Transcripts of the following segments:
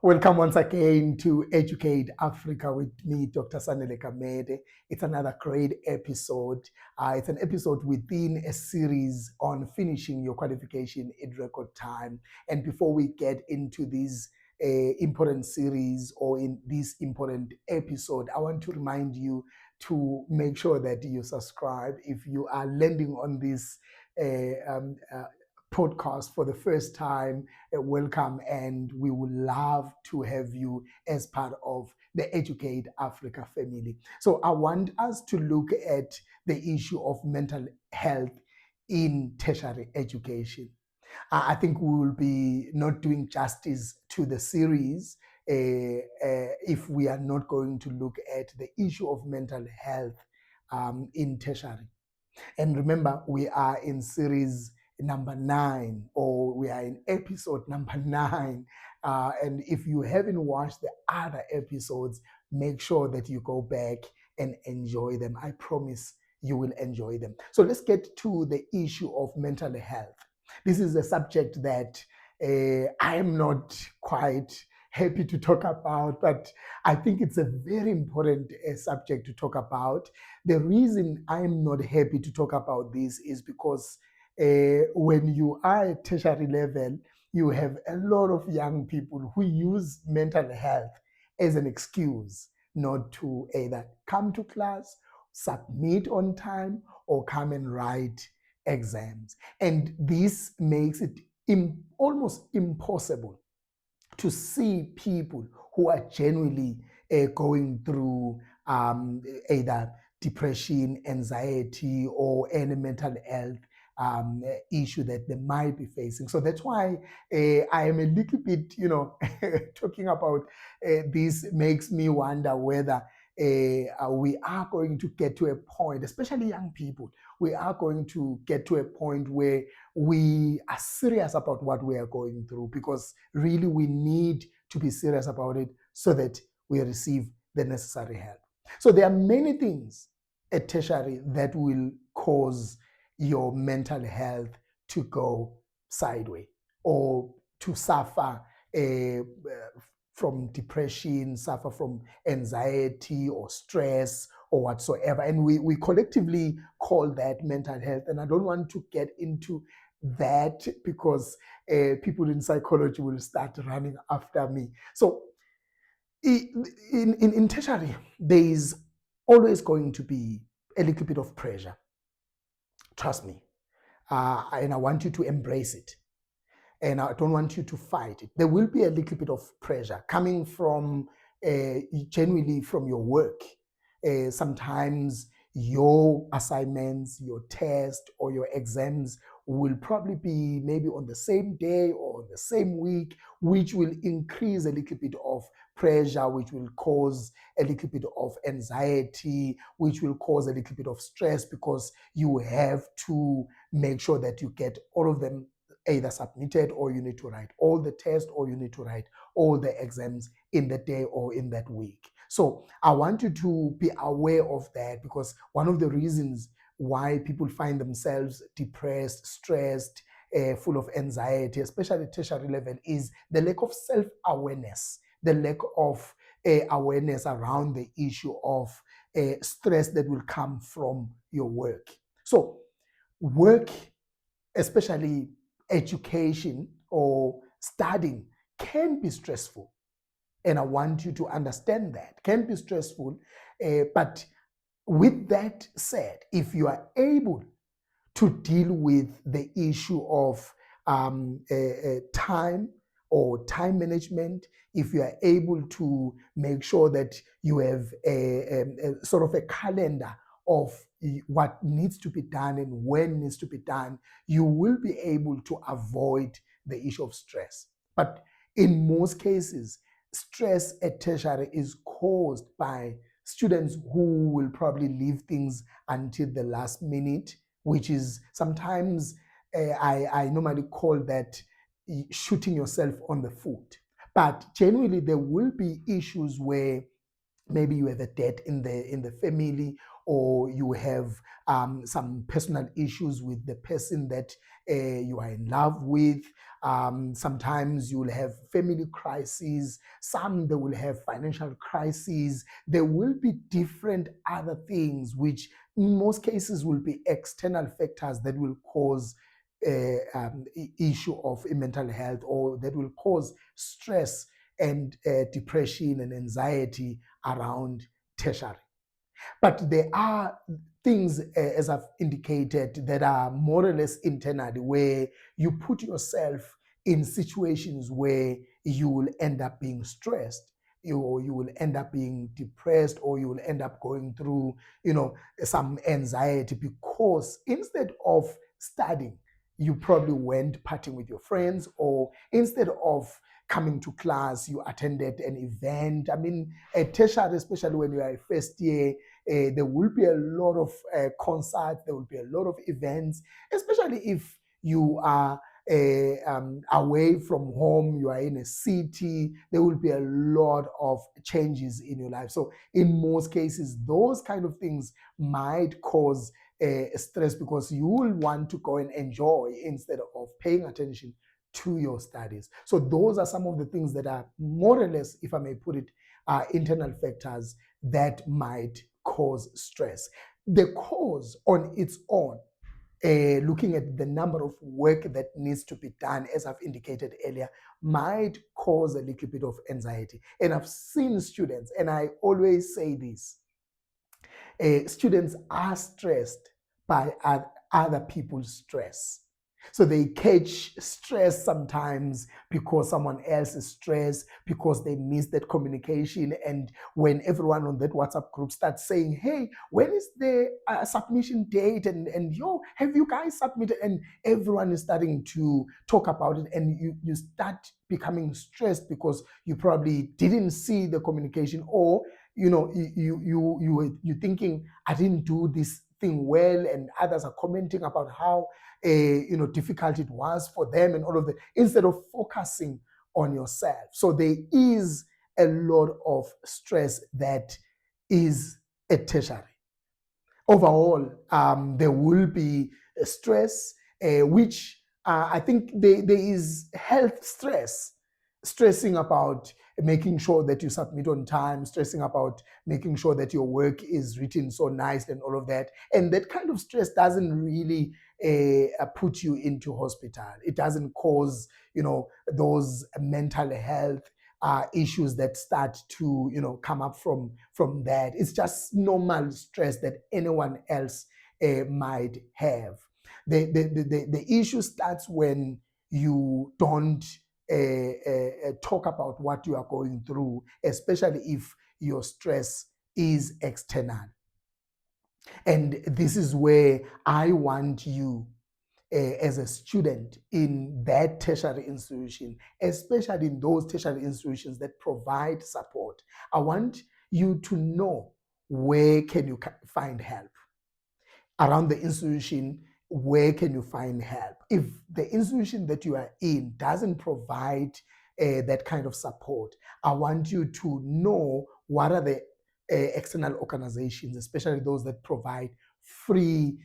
Welcome once again to Educate Africa with me, Dr. Sanele Kamede. It's another great episode. It's an episode within a series on finishing your qualification in record time. And before we get into this important series or in this important episode, I want to remind you to make sure that you subscribe. If you are landing on this podcast for the first time, welcome, and we would love to have you as part of the Educate Africa family. So I want us to look at the issue of mental health in tertiary education. I think we will be not doing justice to the series if we are not going to look at the issue of mental health in tertiary. And remember, we are in series number 9, or we are in episode number 9. And if you haven't watched the other episodes, make sure that you go back and enjoy them. I promise you will enjoy them. So let's get to the issue of mental health. This is a subject that I am not quite happy to talk about, but I think it's a very important subject to talk about. The reason I'm not happy to talk about this is because when you are at tertiary level, you have a lot of young people who use mental health as an excuse not to either come to class, submit on time, or come and write exams. And this makes it almost impossible to see people who are genuinely going through either depression, anxiety, or any mental health issue that they might be facing. So that's why I am a little bit, talking about this makes me wonder whether we are going to get to a point, especially young people, we are going to get to a point where we are serious about what we are going through, because really we need to be serious about it so that we receive the necessary help. So there are many things at tertiary that will cause your mental health to go sideways or to suffer from depression, suffer from anxiety or stress or whatsoever. And we collectively call that mental health. And I don't want to get into that because people in psychology will start running after me. So in tertiary, there is always going to be a little bit of pressure. Trust me. And I want you to embrace it. And I don't want you to fight it. There will be a little bit of pressure coming from genuinely from your work. Sometimes your assignments, your test, or your exams will probably be maybe on the same day or the same week, which will increase a little bit of pressure, which will cause a little bit of anxiety, which will cause a little bit of stress, because you have to make sure that you get all of them either submitted, or you need to write all the tests, or you need to write all the exams in the day or in that week. So I want you to be aware of that, because one of the reasons why people find themselves depressed, stressed, full of anxiety, especially at tertiary level, is the lack of self-awareness, the lack of awareness around the issue of stress that will come from your work. So work, especially education or studying, can be stressful. And I want you to understand that can be stressful. But with that said, if you are able to deal with the issue of time or time management, if you are able to make sure that you have a sort of a calendar of what needs to be done and when needs to be done, you will be able to avoid the issue of stress. But in most cases, stress at tertiary is caused by students who will probably leave things until the last minute, which is sometimes I normally call that shooting yourself on the foot. But genuinely, there will be issues where maybe you have a death in the family, or you have some personal issues with the person that you are in love with. Sometimes you will have family crises. Some they will have financial crises. There will be different other things, which in most cases will be external factors that will cause issue of mental health, or that will cause stress and depression and anxiety around tertiary. But there are things, as I've indicated, that are more or less internally, where you put yourself in situations where you will end up being stressed. You will end up being depressed, or you will end up going through, some anxiety, because instead of studying, you probably went partying with your friends, or instead of coming to class, you attended an event. I mean, at tertiary, especially when you are a first year, there will be a lot of concerts, there will be a lot of events, especially if you are away from home, you are in a city, there will be a lot of changes in your life. So in most cases, those kind of things might cause stress, because you will want to go and enjoy instead of paying attention to your studies. So those are some of the things that are more or less, if I may put it, internal factors that might cause stress. The cause on its own, looking at the number of work that needs to be done, as I've indicated earlier, might cause a little bit of anxiety. And I've seen students, and I always say this, students are stressed by other people's stress. So they catch stress sometimes because someone else is stressed, because they miss that communication. And when everyone on that WhatsApp group starts saying, hey, when is the submission date? And yo, have you guys submitted? And everyone is starting to talk about it. And you start becoming stressed because you probably didn't see the communication, or you're thinking, I didn't do this thing well, and others are commenting about how difficult it was for them and all of that, instead of focusing on yourself. So there is a lot of stress that is at tertiary. Overall, there will be stress, which I think there is health stress, stressing about making sure that you submit on time, stressing about making sure that your work is written so nice and all of that. And that kind of stress doesn't really put you into hospital. It doesn't cause, those mental health issues that start to, come up from that. It's just normal stress that anyone else might have. The issue starts when you don't talk about what you are going through, especially if your stress is external. And this is where I want you, as a student in that tertiary institution, especially in those tertiary institutions that provide support, I want you to know, where can you find help around the institution. Where can you find help? If the institution that you are in doesn't provide that kind of support, I want you to know what are the external organizations, especially those that provide free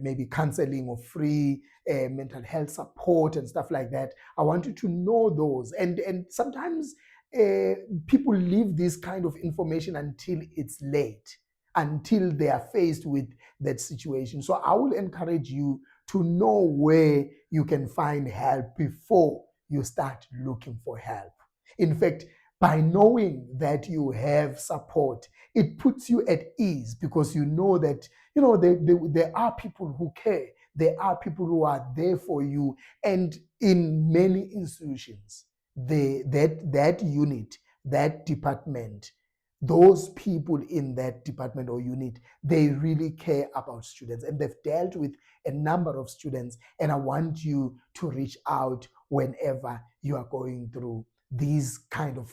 maybe counseling or free mental health support and stuff like that. I want you to know those. And sometimes people leave this kind of information until it's late, until they are faced with that situation. So I will encourage you to know where you can find help before you start looking for help. In fact, by knowing that you have support, it puts you at ease, because you know that there are people who care. There are people who are there for you. And in many institutions, that unit, that department, those people in that department or unit, they really care about students, and they've dealt with a number of students. And I want you to reach out whenever you are going through these kind of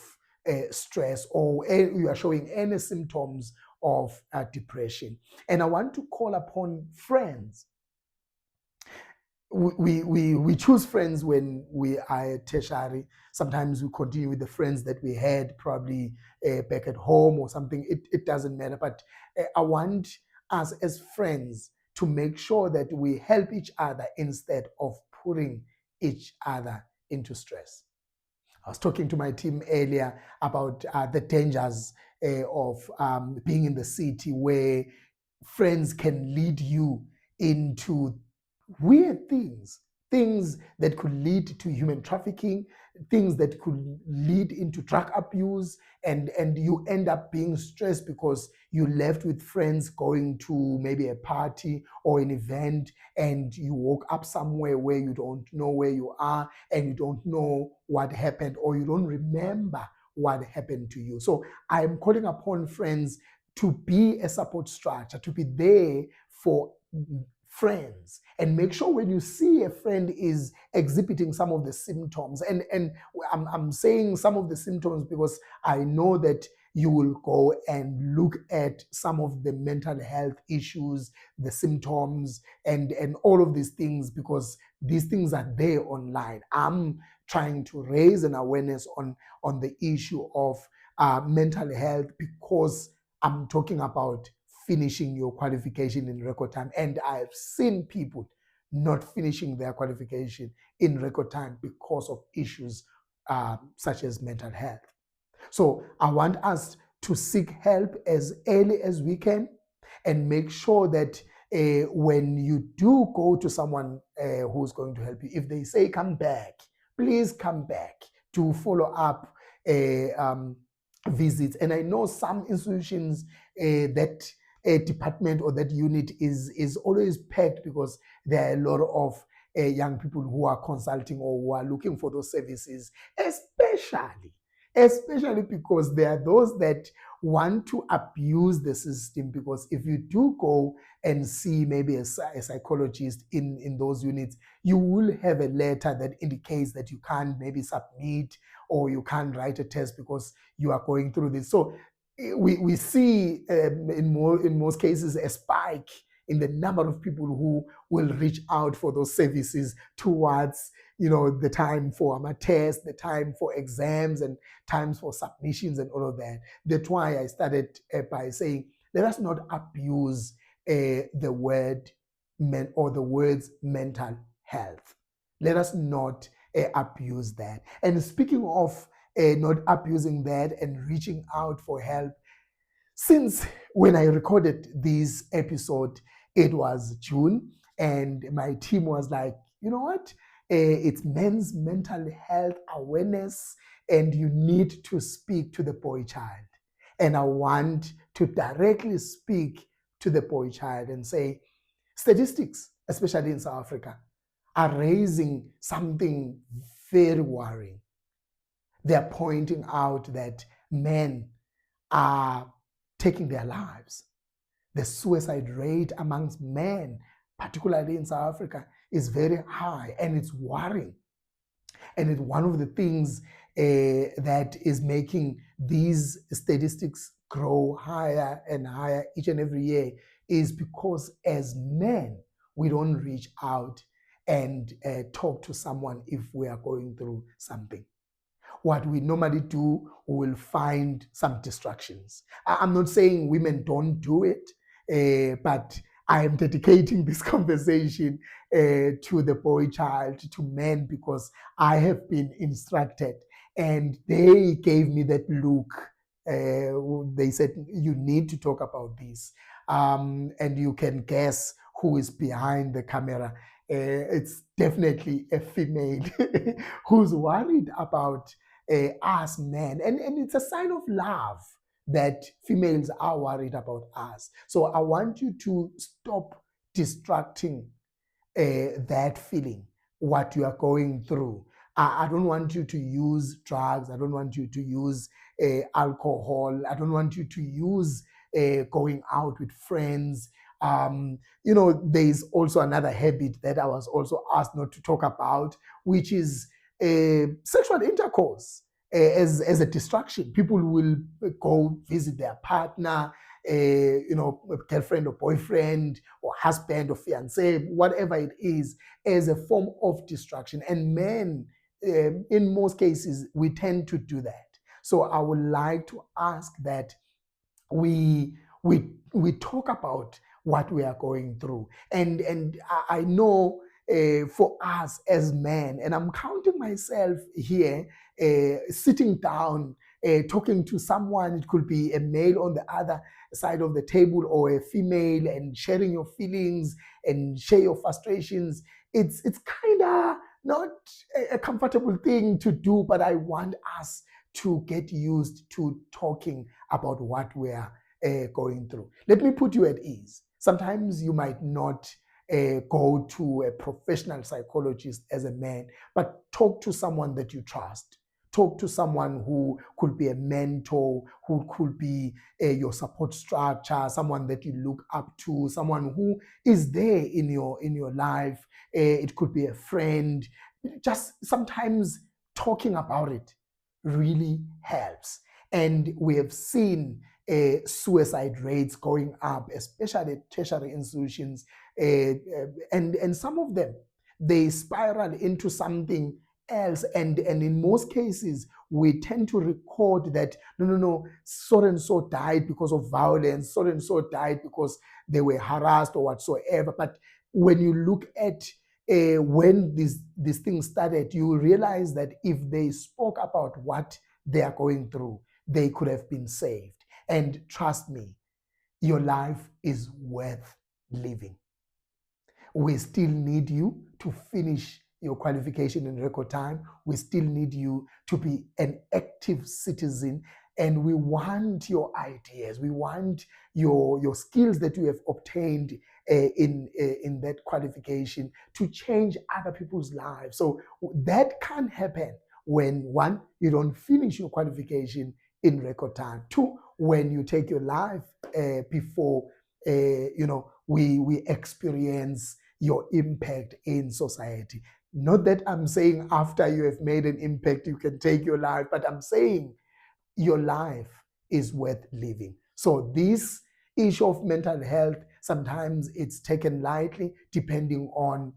stress, or you are showing any symptoms of depression. And I want to call upon friends. We choose friends when we are at tertiary. Sometimes we continue with the friends that we had probably back at home or something. It doesn't matter. But I want us as friends to make sure that we help each other instead of putting each other into stress. I was talking to my team earlier about the dangers of being in the city where friends can lead you into weird things, things that could lead to human trafficking, things that could lead into drug abuse, and you end up being stressed because you left with friends going to maybe a party or an event, and you woke up somewhere where you don't know where you are, and you don't know what happened, or you don't remember what happened to you. So I am calling upon friends to be a support structure, to be there for friends, and make sure when you see a friend is exhibiting some of the symptoms, and I'm saying some of the symptoms because I know that you will go and look at some of the mental health issues, the symptoms, and all of these things, because these things are there online. I'm trying to raise an awareness on the issue of mental health, because I'm talking about finishing your qualification in record time. And I've seen people not finishing their qualification in record time because of issues such as mental health. So I want us to seek help as early as we can, and make sure that when you do go to someone who's going to help you, if they say come back, please come back to follow up visits. And I know some institutions that a department or that unit is always packed, because there are a lot of young people who are consulting or who are looking for those services, especially because there are those that want to abuse the system. Because if you do go and see maybe a psychologist in those units, you will have a letter that indicates that you can't maybe submit, or you can't write a test because you are going through this. So we see in most cases a spike in the number of people who will reach out for those services towards the time for tests, the time for exams, and times for submissions and all of that. That's why I started by saying, let us not abuse the word or the words mental health. Let us not abuse that. And speaking of not abusing that and reaching out for help, since when I recorded this episode, it was June, and my team was like, you know what? It's Men's Mental Health Awareness, and you need to speak to the boy child. And I want to directly speak to the boy child and say, statistics, especially in South Africa, are raising something very worrying. They're pointing out that men are taking their lives. The suicide rate amongst men, particularly in South Africa, is very high, and it's worrying. And it's one of the things that is making these statistics grow higher and higher each and every year, is because as men, we don't reach out and talk to someone if we are going through something. What we normally do, we will find some distractions. I'm not saying women don't do it, but I am dedicating this conversation to the boy child, to men, because I have been instructed, and they gave me that look. They said, you need to talk about this. And you can guess who is behind the camera. It's definitely a female who's worried about us men. And it's a sign of love that females are worried about us. So I want you to stop distracting that feeling, what you are going through. I don't want you to use drugs. I don't want you to use alcohol. I don't want you to use going out with friends. There's also another habit that I was also asked not to talk about, which is sexual intercourse as a distraction. People will go visit their partner, girlfriend or boyfriend or husband or fiance, whatever it is, as a form of distraction. And men, in most cases, we tend to do that. So I would like to ask that we talk about what we are going through. And I know for us as men, and I'm counting myself here, sitting down, talking to someone, it could be a male on the other side of the table or a female, and sharing your feelings and share your frustrations. It's kind of not a comfortable thing to do, but I want us to get used to talking about what we are going through. Let me put you at ease. Sometimes you might not go to a professional psychologist as a man, but talk to someone that you trust. Talk to someone who could be a mentor, who could be your support structure, someone that you look up to, someone who is there in your life. It could be a friend. Just sometimes talking about it really helps. And we have seen suicide rates going up, especially at tertiary institutions, and some of them, they spiral into something else, and in most cases we tend to record that no, so and so died because of violence, so and so died because they were harassed or whatsoever. But when you look at when these things started, you realize that if they spoke about what they are going through, they could have been saved. And trust me, your life is worth living. We still need you to finish your qualification in record time. We still need you to be an active citizen. And we want your ideas. We want your skills that you have obtained in that qualification to change other people's lives. So that can happen when, one, you don't finish your qualification in record time. Two, when you take your life before we experience your impact in society. Not that I'm saying after you have made an impact, you can take your life, but I'm saying your life is worth living. So this issue of mental health, sometimes it's taken lightly depending on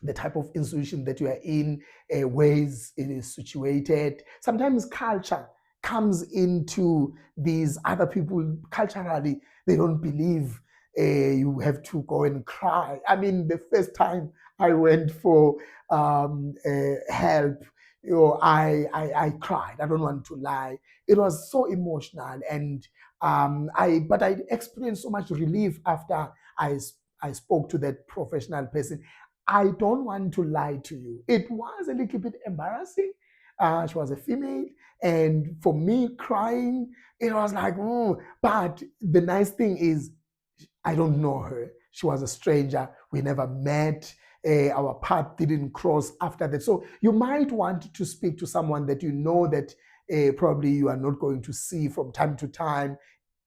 the type of institution that you are in, ways it is situated. Sometimes culture comes into these other people. Culturally, they don't believe you have to go and cry. I mean, the first time I went for help, I cried. I don't want to lie. It was so emotional, and but I experienced so much relief after I spoke to that professional person. I don't want to lie to you. It was a little bit embarrassing. She was a female, and for me, crying, it was like, oh. But the nice thing is, I don't know her. She was a stranger. We never met. Our path didn't cross after that. So you might want to speak to someone that you know that probably you are not going to see from time to time,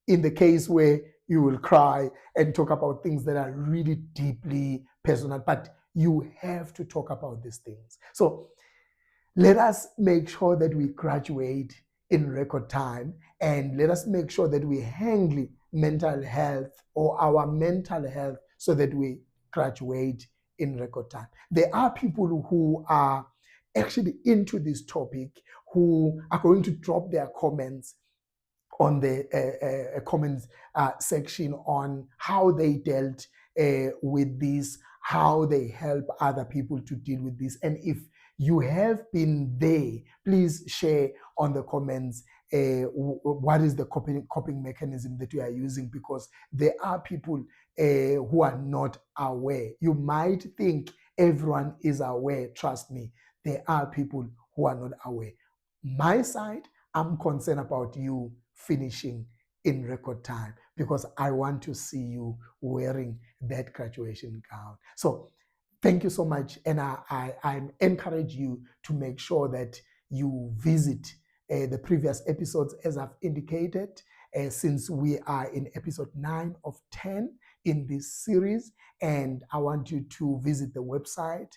in the case where you will cry and talk about things that are really deeply personal. But you have to talk about these things. So let us make sure that we graduate in record time, and let us make sure that we handle mental health or our mental health so that we graduate in record time. There are people who are actually into this topic, who are going to drop their comments on the comments section on how they dealt with this, how they help other people to deal with this. And if you have been there, please share on the comments what is the coping mechanism that you are using, because there are people who are not aware. You might think everyone is aware. Trust me, there are people who are not aware. My side, I'm concerned about you finishing in record time, because I want to see you wearing that graduation gown. So thank you so much. And I encourage you to make sure that you visit the previous episodes, as I've indicated, since we are in episode 9 of 10 in this series. And I want you to visit the website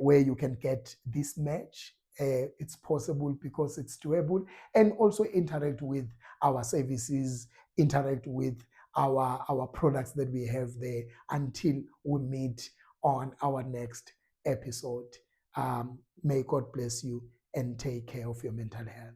where you can get this match. It's possible because it's doable, and also interact with our services, interact with our products that we have there, until we meet on our next episode. May God bless you, and take care of your mental health.